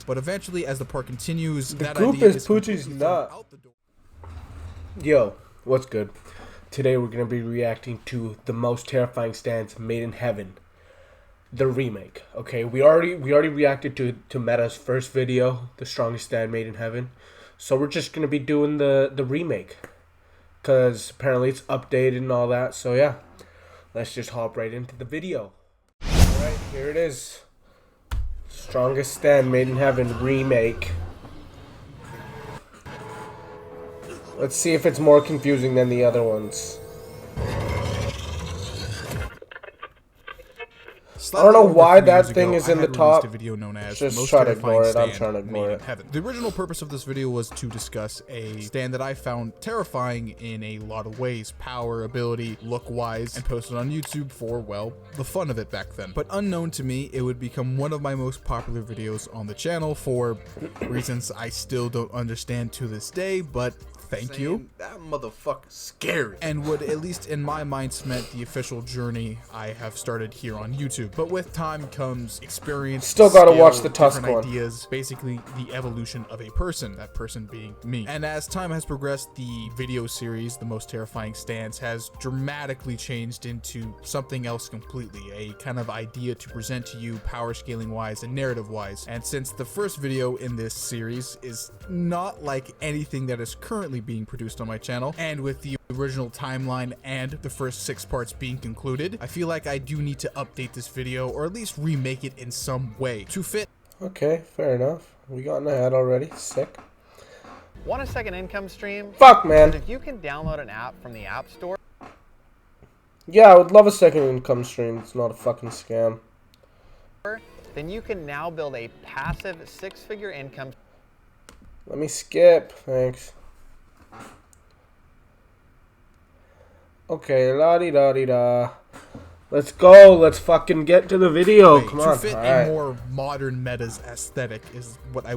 but eventually, as the part continues, The that group idea is Poochie's nut. Yo, what's good? Today we're gonna be reacting to the most terrifying stands made in heaven, the remake. Okay, we already reacted to Meta's first video, the strongest stand made in heaven. So we're just gonna be doing the remake, cause apparently it's updated and all that. So yeah, let's just hop right into the video. All right, here it is. Strongest stand made in heaven remake. Let's see if it's more confusing than the other ones. I don't know why that thing is in the top. Just try to ignore it. I'm trying to ignore it. The original purpose of this video was to discuss a stand that I found terrifying in a lot of ways, power, ability, look-wise, and posted on YouTube for, well, the fun of it back then. But unknown to me, it would become one of my most popular videos on the channel for reasons I still don't understand to this day, but thank you. That motherfucker's scary. And would, at least in my mind, cement the official journey I have started here on YouTube. But with time comes experience, still gotta skill, watch the Tusk different one. ideas, basically the evolution of a person, that person being me. And as time has progressed, the video series, The Most Terrifying Stands, has dramatically changed into something else completely, a kind of idea to present to you power scaling wise and narrative wise. And since the first video in this series is not like anything that is currently being produced on my channel, and with the original timeline and the first 6 parts being concluded, I feel like I do need to update this video, or at least remake it in some way to fit. Okay, fair enough. We got in the head already. Sick. Want a second income stream? Fuck, man. If you can download an app from the App Store. Yeah, I would love a second income stream. It's not a fucking scam. Then you can now build a passive 6-figure income. Let me skip. Thanks. Okay, la-di-da-di-da. Let's go. Let's fucking get to the video. Come on. To fit All right. a more modern Meta's aesthetic is what I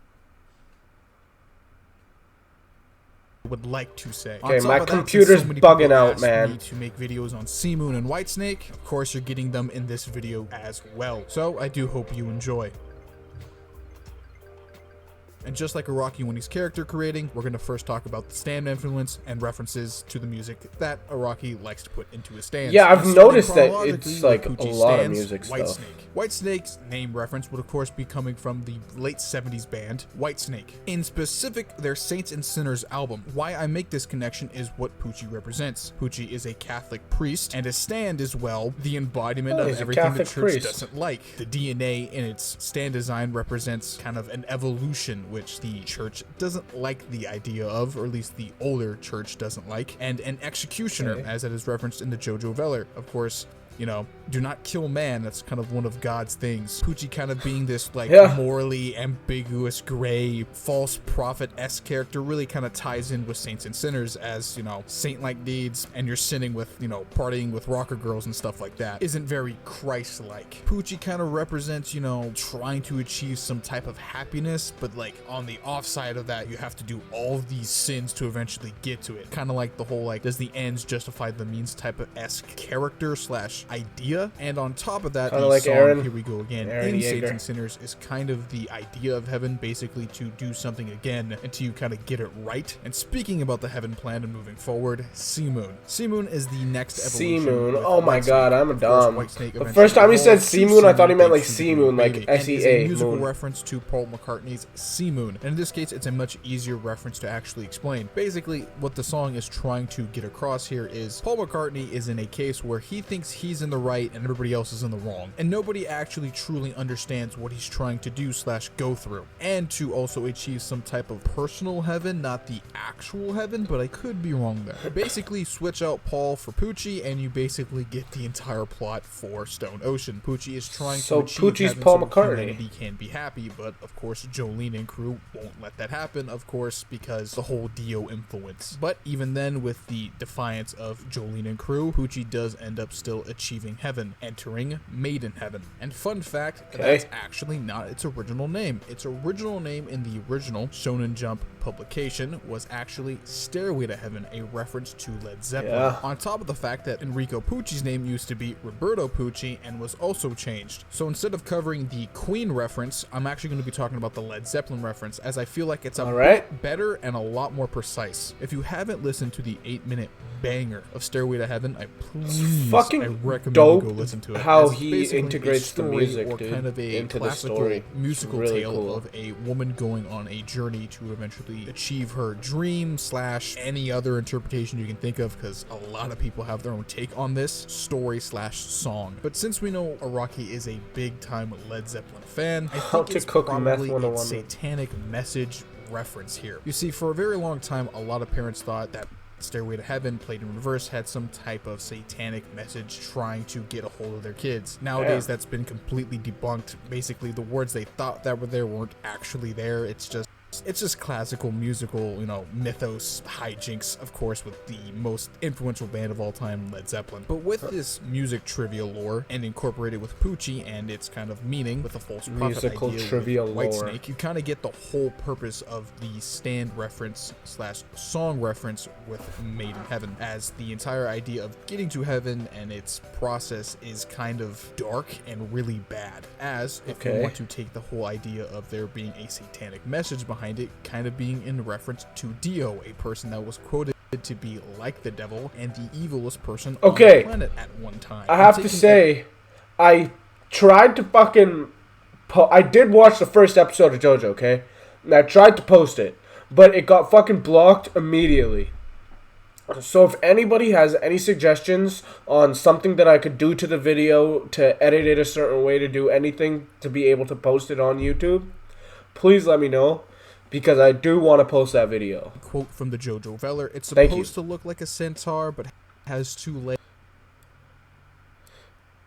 would like to say. Okay, my computer's bugging out, man. To make videos on Seamoon and Whitesnake, of course you're getting them in this video as well. So I do hope you enjoy. And just like Araki when he's character creating, we're going to first talk about the stand influence and references to the music that Araki likes to put into his stands. Yeah, I've noticed that it's like a lot of music stuff. Whitesnake's name reference would of course be coming from the late 70s band Whitesnake. In specific, their Saints and Sinners album. Why I make this connection is what Poochie represents. Poochie is a Catholic priest, and his stand is, well, the embodiment of everything the church doesn't like. The DNA in its stand design represents kind of an evolution, which the church doesn't like the idea of, or at least the older church doesn't like, and an executioner, as it is referenced in the JoJo Veller. Of course, you know, do not kill man. That's kind of one of God's things. Poochie kind of being this like morally ambiguous, gray, false prophet-esque character really kind of ties in with Saints and Sinners as, you know, saint-like deeds, and you're sinning with, you know, partying with rocker girls and stuff like that. Isn't very Christ-like. Poochie kind of represents, you know, trying to achieve some type of happiness, but like on the offside of that, you have to do all of these sins to eventually get to it. Kind of like the whole like, does the ends justify the means type of esque character slash idea. And on top of that, the like song Aaron, Here We Go Again in Saints and Sinners is kind of the idea of heaven, basically to do something again until you kind of get it right. And speaking about the heaven plan and moving forward, Seamoon. Seamoon is the next evolution. Seamoon. Oh my god, I'm a dumb. The first time he said Seamoon, I thought he meant like Seamoon, like S-E-A. A musical reference to Paul McCartney's Seamoon. And in this case, it's a much easier reference to actually explain. Basically, what the song is trying to get across here is Paul McCartney is in a case where he thinks he's in the right and everybody else is in the wrong, and nobody actually truly understands what he's trying to do slash go through, and to also achieve some type of personal heaven, not the actual heaven, but I could be wrong there. Basically switch out Paul for Poochie and you basically get the entire plot for Stone Ocean. Poochie is trying to achieve Poochy's heaven Paul so McCartney. humanity can be happy, but of course Jolene and crew won't let that happen, of course, because the whole Dio influence. But even then, with the defiance of Jolene and crew, Poochie does end up still achieving heaven. Heaven, entering Made in Heaven. And fun fact, Okay. that's actually not its original name. Its original name in the original Shonen Jump publication was actually Stairway to Heaven, a reference to Led Zeppelin. Yeah. On top of the fact that Enrico Pucci's name used to be Roberto Pucci and was also changed. So instead of covering the Queen reference, I'm actually going to be talking about the Led Zeppelin reference, as I feel like it's a bit better and a lot more precise. If you haven't listened to the 8-minute banger of Stairway to Heaven, I recommend dope you go listen to it. how It's he basically integrates a story the music, or dude, kind of a into the classical story. musical Really tale cool. of a woman going on a journey to eventually achieve her dream / any other interpretation you can think of, because a lot of people have their own take on this story / song. But since we know Araki is a big time Led Zeppelin fan, I How think to it's cook meth probably a 101. satanic message reference here. You see, for a very long time, a lot of parents thought that Stairway to Heaven, played in reverse, had some type of satanic message trying to get a hold of their kids. Nowadays, that's been completely debunked. Basically, the words they thought that were there weren't actually there. It's just classical musical, mythos hijinks, of course, with the most influential band of all time, Led Zeppelin. But with this music trivia lore and incorporated with Pucci and its kind of meaning with a false prophet Musical idea trivia with lore. Whitesnake, you kind of get the whole purpose of the stand reference / song reference with Made in Heaven, as the entire idea of getting to heaven and its process is kind of dark and really bad, as if you want to take the whole idea of there being a satanic message behind it, kind of being in reference to Dio, a person that was quoted to be like the devil and the evilest person on the planet at one time. I have to say, I tried to fucking... I did watch the first episode of JoJo, okay? And I tried to post it, but it got fucking blocked immediately. So if anybody has any suggestions on something that I could do to the video to edit it a certain way, to do anything to be able to post it on YouTube, please let me know, because I do want to post that video. Quote from the JoJo Veller: "It's supposed to look like a centaur, but has 2 legs."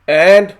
And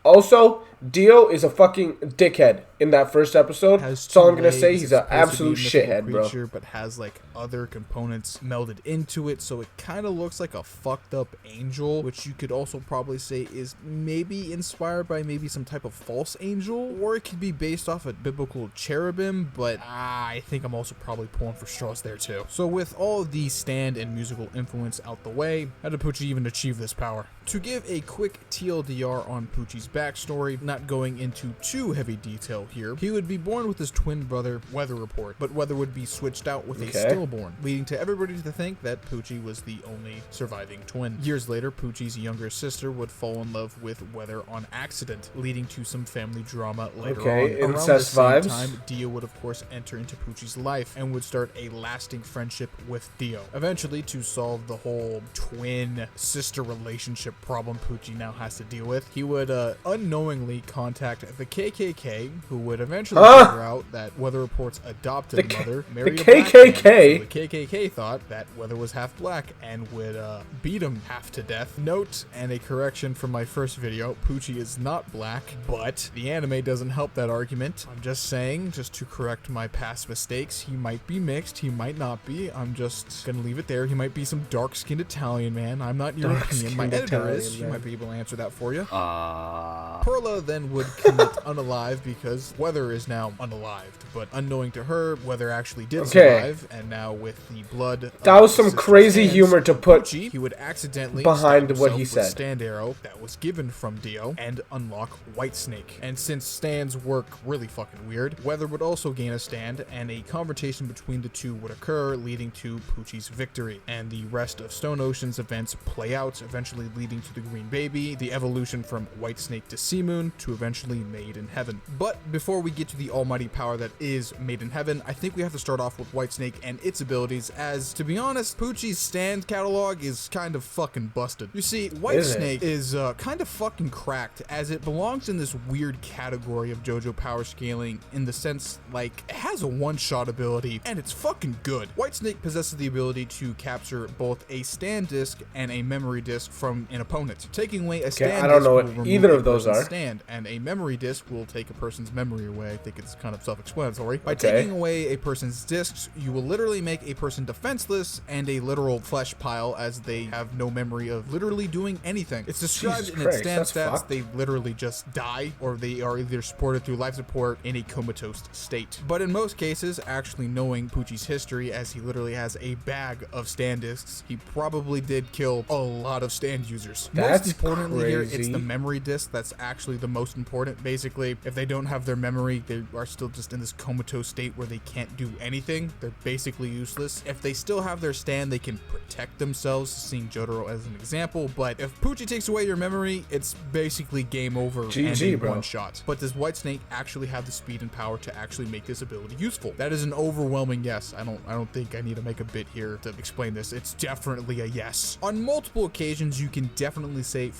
also, Dio is a fucking dickhead in that first episode. That's all I'm gonna say. He's an absolute shithead, bro. But has like other components melded into it, so it kind of looks like a fucked up angel, which you could also probably say is maybe inspired by maybe some type of false angel, or it could be based off a biblical cherubim. But I think I'm also probably pulling for straws there too. So with all of the stand and musical influence out the way, how did Pucci even achieve this power? To give a quick TLDR on Pucci's backstory, not going into too heavy detail here, he would be born with his twin brother, Weather Report, but Weather would be switched out with a stillborn, leading to everybody to think that Pucci was the only surviving twin. Years later, Pucci's younger sister would fall in love with Weather on accident, leading to some family drama later on. Incest Around the same vibes. time, Dio would of course enter into Pucci's life and would start a lasting friendship with Dio. Eventually, to solve the whole twin sister relationship problem Pucci now has to deal with, he would unknowingly contact the KKK, who would eventually figure out that Weather Report's adopted mother married a black man. So the KKK thought that Weather was half black and would beat him half to death. Note, and a correction from my first video, Pucci is not black, but the anime doesn't help that argument. I'm just saying, just to correct my past mistakes, he might be mixed, he might not be. I'm just gonna leave it there. He might be some dark-skinned Italian man. I'm not European. My editor is. She might be able to answer that for you. Perla then would commit unalive because Weather is now unalived, but unknowing to her, Weather actually did survive, and now with the blood, that was some crazy humor to put Pucci, he would accidentally behind what he with said. Stand arrow that was given from Dio and unlock Whitesnake. And since stands work really fucking weird, Weather would also gain a stand, and a confrontation between the two would occur, leading to Pucci's victory. And the rest of Stone Ocean's events play out, eventually leading to the Green Baby, the evolution from Whitesnake to Sea Moon, to eventually Made in Heaven. But before we get to the almighty power that is Made in Heaven, I think we have to start off with Whitesnake and its abilities, as, to be honest, Pucci's stand catalog is kind of fucking busted. You see, Whitesnake is kind of fucking cracked, as it belongs in this weird category of JoJo power scaling, in the sense, like, it has a one-shot ability, and it's fucking good. Whitesnake possesses the ability to capture both a stand disc and a memory disc from an opponent. Taking away a stand I don't know disc what either of those are. stand, and a memory disc will take a person's memory away. I think it's kind of self-explanatory. By Okay. taking away a person's discs, you will literally make a person defenseless and a literal flesh pile, as they have no memory of literally doing anything. It's described Jesus in Christ, its stand that's stats. fucked. They literally just die, or they are either supported through life support in a comatose state. But in most cases, actually knowing Poochie's history, as he literally has a bag of stand discs, he probably did kill a lot of stand users. That's Most importantly here, it's crazy. the memory disc that's actually the most important. Basically, if they don't have their memory, they are still just in this comatose state where they can't do anything. They're basically useless. If they still have their stand, they can protect themselves, seeing Jotaro as an example. But if Poochie takes away your memory, it's basically game over GG, and a bro. one shot. But does Whitesnake actually have the speed and power to actually make this ability useful? That is an overwhelming yes. I don't think I need to make a bit here to explain this. It's definitely a yes. On multiple occasions, you can definitely say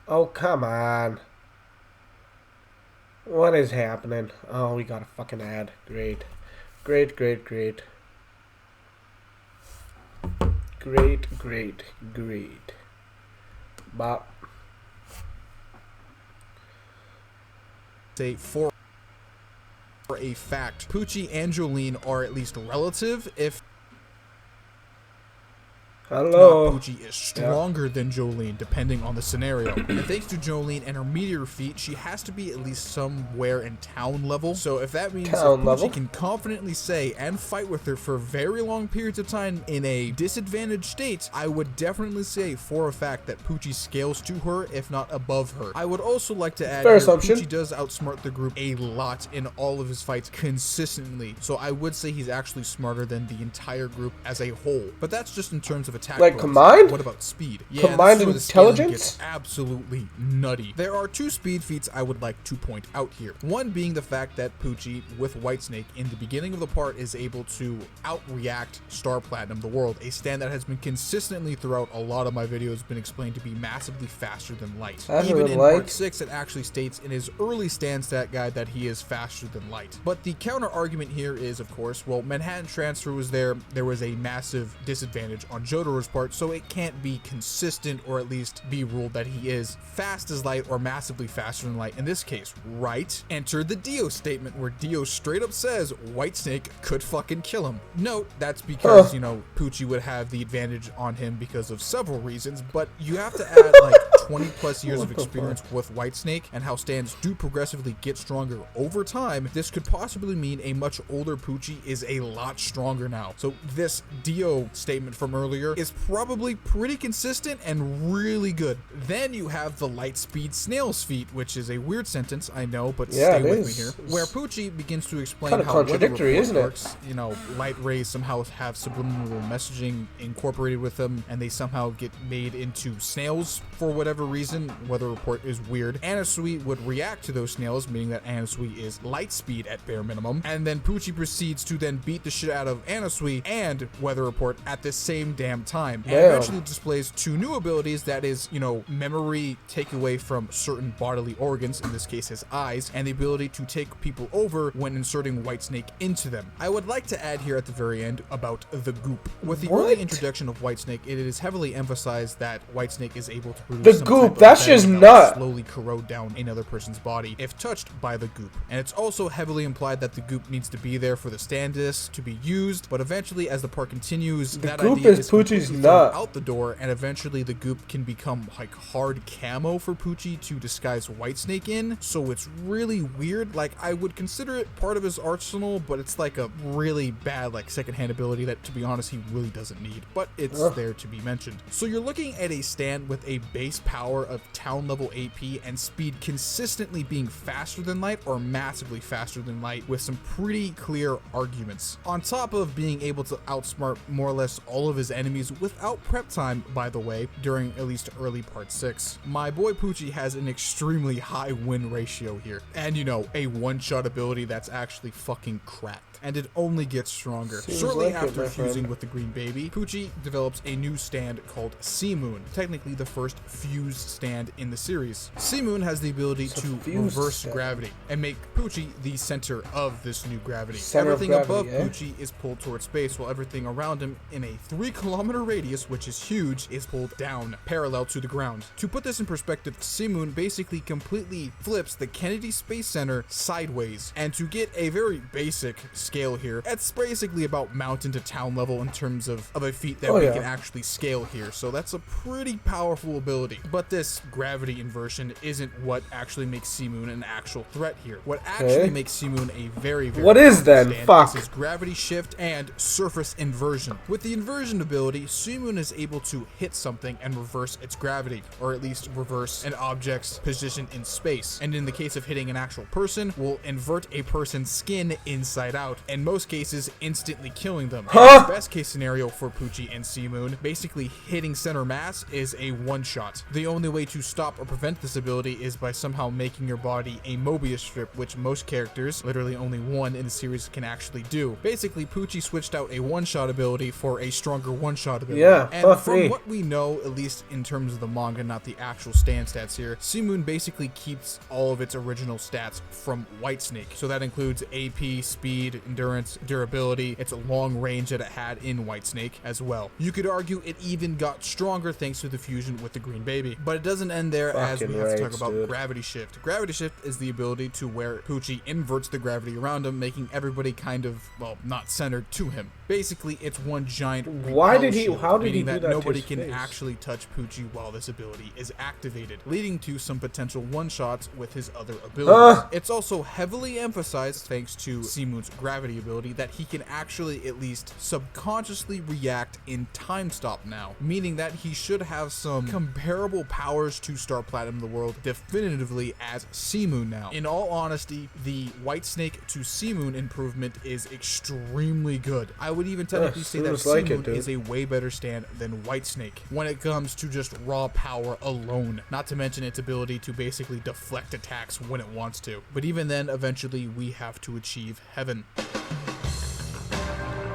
Oh, come on. What is happening? Oh, we got a fucking ad. Great. Great, great, great. Great, great, great. Bop. say for a fact, Poochie and Jolene are at least relative, if Hello. not Poochie is stronger than Jolene, depending on the scenario. And thanks to Jolene and her meteor feat, she has to be at least somewhere in town level. So if that means Town if Poochie level? can confidently say and fight with her for very long periods of time in a disadvantaged state, I would definitely say for a fact that Poochie scales to her, if not above her. I would also like to add Fair here, assumption. Poochie does outsmart the group a lot in all of his fights consistently. So I would say he's actually smarter than the entire group as a whole. But that's just in terms of attack. Like bonus. combined? What about speed? Combined this is where the scaling intelligence? gets absolutely nutty. There are two speed feats I would like to point out here. One being the fact that Poochie with Whitesnake in the beginning of the part is able to out-react Star Platinum the World, a stand that has been consistently throughout a lot of my videos been explained to be massively faster than light. Faster Even than in light? part 6, it actually states in his early stand stat guide that he is faster than light. But the counter argument here is, of course, well, Manhattan Transfer was there was a massive disadvantage on Jotaro's part, so it can't be consistent, or at least be ruled that he is fast as light or massively faster than light in this case, right? Enter the Dio statement, where Dio straight up says Whitesnake could fucking kill him. Note, that's because, you know, Poochie would have the advantage on him because of several reasons, but you have to add like 20 plus years of experience with Whitesnake and how stands do progressively get stronger over time. This could possibly mean a much older Poochie is a lot stronger now. So this Dio statement from earlier is probably pretty consistent and really good. Then you have the light speed snail's feet, which is a weird sentence, I know, but Yeah, stay it with is. me here, where Poochie begins to explain Kinda how weather contradictory, report isn't it? works. You know, light rays somehow have subliminal messaging incorporated with them, and they somehow get made into snails for whatever reason. Weather report is weird. Anasui would react to those snails, meaning that Anasui is light speed at bare minimum, and then Poochie proceeds to then beat the shit out of Anasui and weather report at the same damn time, and Damn. eventually displays two new abilities, that is, you know, memory take away from certain bodily organs, in this case his eyes, and the ability to take people over when inserting Whitesnake into them. I would like to add here at the very end about the goop. With the early What? introduction of Whitesnake, it is heavily emphasized that Whitesnake is able to The produce some goop, type of that's venom just that will nut. slowly corrode down another person's body if touched by the goop. And it's also heavily implied that the goop needs to be there for the stand disc to be used, but eventually as the part continues, that goop idea is Poochie's completely nut. thrown out the door, and eventually the goop can become like hard camo for Poochie to disguise Whitesnake in. So it's really weird. Like, I would consider it part of his arsenal, but it's like a really bad like secondhand ability that, to be honest, he really doesn't need, but it's there to be mentioned. So you're looking at a stand with a base power of town level AP and speed consistently being faster than light or massively faster than light, with some pretty clear arguments, on top of being able to outsmart more or less all of his enemies without prep time, by the way, during at least early part 6. My boy Poochie has an extremely high win ratio here, and you know, a one-shot ability that's actually fucking cracked. And it only gets stronger. Seems Shortly like it, after my fusing friend. with the green baby, Poochie develops a new stand called Sea Moon, technically the first fused stand in the series. Sea Moon has the ability It's a to fused reverse stand. gravity and make Poochie the center of this new gravity. Center of Everything gravity, above eh? Poochie is pulled towards space, while everything around him in a 3-kilometer perimeter radius, which is huge, is pulled down, parallel to the ground. To put this in perspective, C-Moon basically completely flips the Kennedy Space Center sideways. And to get a very basic scale here, it's basically about mountain to town level in terms of a feat that we can actually scale here. So that's a pretty powerful ability. But this gravity inversion isn't what actually makes C-Moon an actual threat here. What actually makes C-Moon a very, very what is then? Fuck. Is gravity shift and surface inversion. With the inversion ability, C-Moon is able to hit something and reverse its gravity, or at least reverse an object's position in space. And in the case of hitting an actual person, will invert a person's skin inside out, in most cases instantly killing them. The best case scenario for Poochie and C-Moon, basically hitting center mass, is a one-shot. The only way to stop or prevent this ability is by somehow making your body a Mobius strip, which most characters, literally only one in the series, can actually do. Basically, Poochie switched out a one-shot ability for a stronger one-shot ability. Yeah, and from what we know, at least in terms of the manga, not the actual stand stats here, C-Moon basically keeps all of its original stats from Whitesnake. So that includes AP, speed, endurance, durability, its long range that it had in Whitesnake as well. You could argue it even got stronger thanks to the fusion with the Green Baby. But it doesn't end there, as we have to talk about Gravity Shift. Gravity Shift is the ability to where Poochie inverts the gravity around him, making everybody kind of, well, not centered to him. Basically, it's one giant how did he do that to nobody his can face? actually touch Poochie while this ability is activated, leading to some potential one-shots with his other abilities. It's also heavily emphasized, thanks to C-Moon's gravity ability, that he can actually at least subconsciously react in time stop now, meaning that he should have some comparable powers to Star Platinum the World definitively as C-Moon now. In all honesty, the Whitesnake to C-Moon improvement is extremely good. I would even technically say that C-Moon is a way better stand than Whitesnake when it comes to just raw power alone, not to mention its ability to basically deflect attacks when it wants to. But even then, eventually we have to achieve heaven.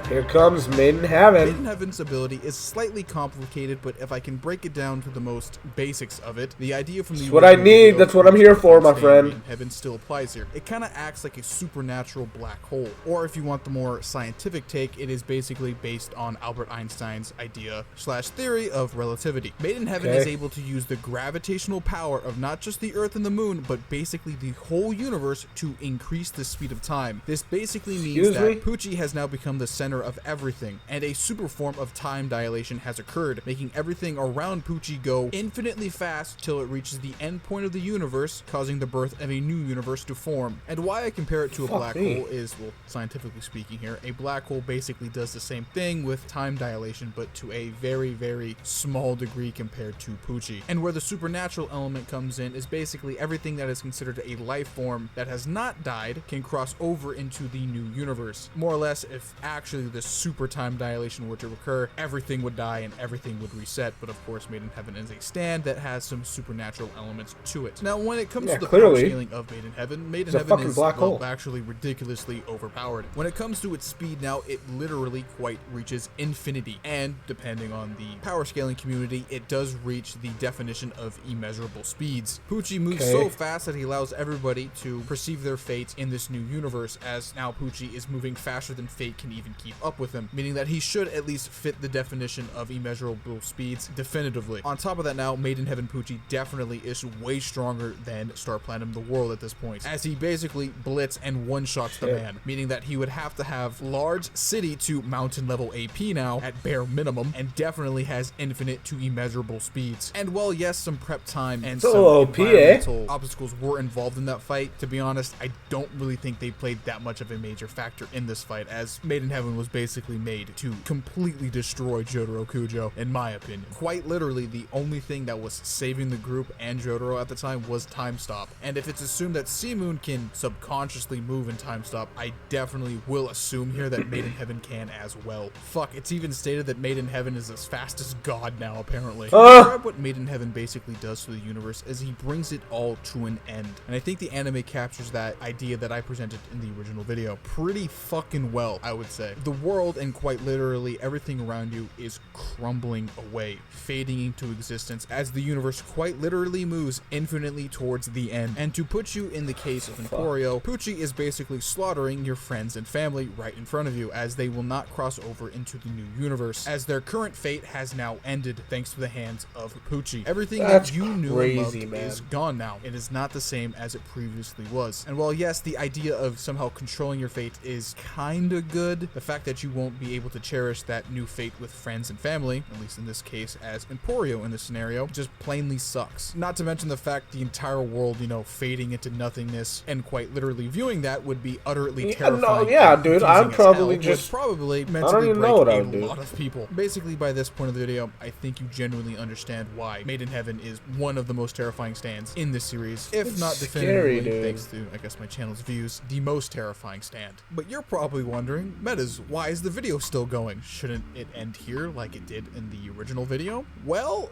Here comes Maiden Heaven. Maiden Heaven's ability is slightly complicated, but if I can break it down to the most basics of it, the idea from the That's what I need. That's what I'm here for, my friend. Maiden Heaven still applies here. It kind of acts like a supernatural black hole, or if you want the more scientific take, it is basically based on Albert Einstein's idea / theory of relativity. Maiden Heaven is able to use the gravitational power of not just the Earth and the Moon, but basically the whole universe to increase the speed of time. This basically means that Poochie has now become the center of everything, and a super form of time dilation has occurred, making everything around Poochie go infinitely fast till it reaches the end point of the universe, causing the birth of a new universe to form. And why I compare it to a black hole is, well, scientifically speaking here, a black hole basically does the same thing with time dilation, but to a very, very small degree compared to Poochie. And where the supernatural element comes in is basically everything that is considered a life form that has not died can cross over into the new universe. More or less, if actually the super time dilation were to occur, everything would die and everything would reset. But of course, Maiden Heaven is a stand that has some supernatural elements to it. Now, when it comes to the power scaling of Maiden Heaven is actually ridiculously overpowered. When it comes to its speed now, it literally quite reaches infinity. And depending on the power scaling community, it does reach the definition of immeasurable speeds. Poochie moves so fast that he allows everybody to perceive their fate in this new universe, as now Poochie is moving faster than fate can even keep up with him, meaning that he should at least fit the definition of immeasurable speeds definitively. On top of that now, Maiden Heaven Poochie definitely is way stronger than Star Platinum the World at this point, as he basically blitz and one-shots the man, meaning that he would have to have large city to mountain level AP now at bare minimum, and definitely has infinite to immeasurable speeds. And while yes, some prep time and some environmental obstacles were involved in that fight, to be honest, I don't really think they played that much of a major factor in this fight, as Maiden Heaven was basically made to completely destroy Jotaro Kujo, in my opinion. Quite literally, the only thing that was saving the group and Jotaro at the time was time stop. And if it's assumed that C-Moon can subconsciously move in time stop, I definitely will assume here that Maiden Heaven can as well. Fuck, it's even stated that Maiden Heaven is as fast as God now, apparently. To describe what Maiden Heaven basically does to the universe is he brings it all to an end. And I think the anime captures that idea that I presented in the original video pretty fucking well, I would say. The The world, and quite literally everything around you, is crumbling away, fading into existence as the universe quite literally moves infinitely towards the end. And to put you in the case of Emporio, Pucci is basically slaughtering your friends and family right in front of you, as they will not cross over into the new universe, as their current fate has now ended thanks to the hands of Pucci. Everything that you knew and loved is gone now. It is not the same as it previously was. And while yes, the idea of somehow controlling your fate is kinda good, the fact that you won't be able to cherish that new fate with friends and family, at least in this case as Emporio in this scenario, just plainly sucks. Not to mention the fact the entire world, you know, fading into nothingness, and quite literally viewing that would be utterly terrifying. Dude, I'd probably just probably mentally break a lot of people. Basically, by this point of the video, I think you genuinely understand why Made in Heaven is one of the most terrifying stands in this series, if not definitively, thanks to, I guess, my channel's views, the most terrifying stand. But you're probably wondering, Metas, why is the video still going? Shouldn't it end here like it did in the original video? Well,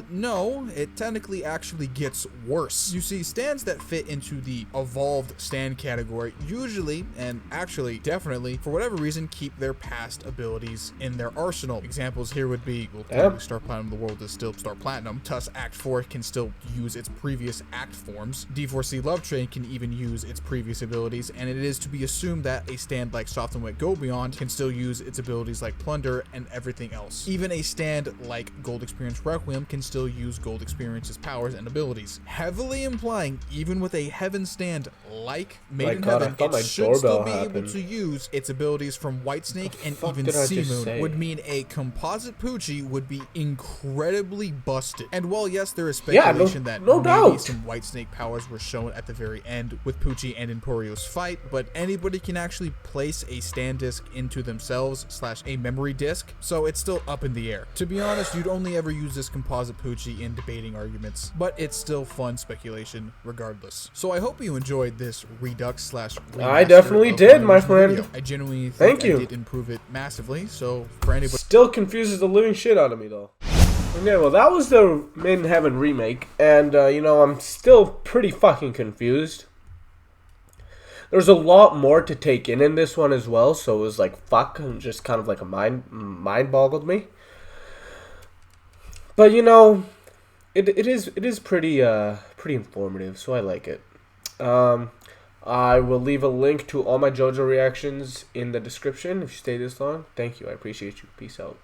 no, it technically actually gets worse. You see, stands that fit into the evolved stand category usually, and actually definitely, for whatever reason, keep their past abilities in their arsenal. Examples here would be, well, Star Platinum, the world is still Star Platinum. Tuss Act 4 can still use its previous act forms. D4C Love Train can even use its previous abilities, and it is to be assumed that a stand like Soft and Wet Go Beyond can still use its abilities like Plunder and everything else. Even a stand like Gold Experience Requiem can still use Gold Experience's powers and abilities, heavily implying even with a Heaven stand like Made in Heaven, it should still be able to use its abilities from Whitesnake and even Sea Moon. Would mean a composite Pucci would be incredibly busted. And while yes, there is speculation that maybe some Whitesnake powers were shown at the very end with Pucci and Emporio's fight, but anybody can actually place a stand disc into themselves / a memory disc, so it's still up in the air. To be honest, you'd only ever use this composite Pucci in debating arguments, but it's still fun speculation regardless. So I hope you enjoyed this redux / remaster. I definitely did, my friend. Video. I genuinely think I did improve it massively, so for anybody... Still confuses the living shit out of me though. Okay, well that was the Made in Heaven remake, and you know, I'm still pretty fucking confused. There's a lot more to take in this one as well, so it was like fuck, and just kind of like a mind boggled me. But you know, it is pretty informative, so I like it. I will leave a link to all my JoJo reactions in the description if you stay this long. Thank you, I appreciate you. Peace out.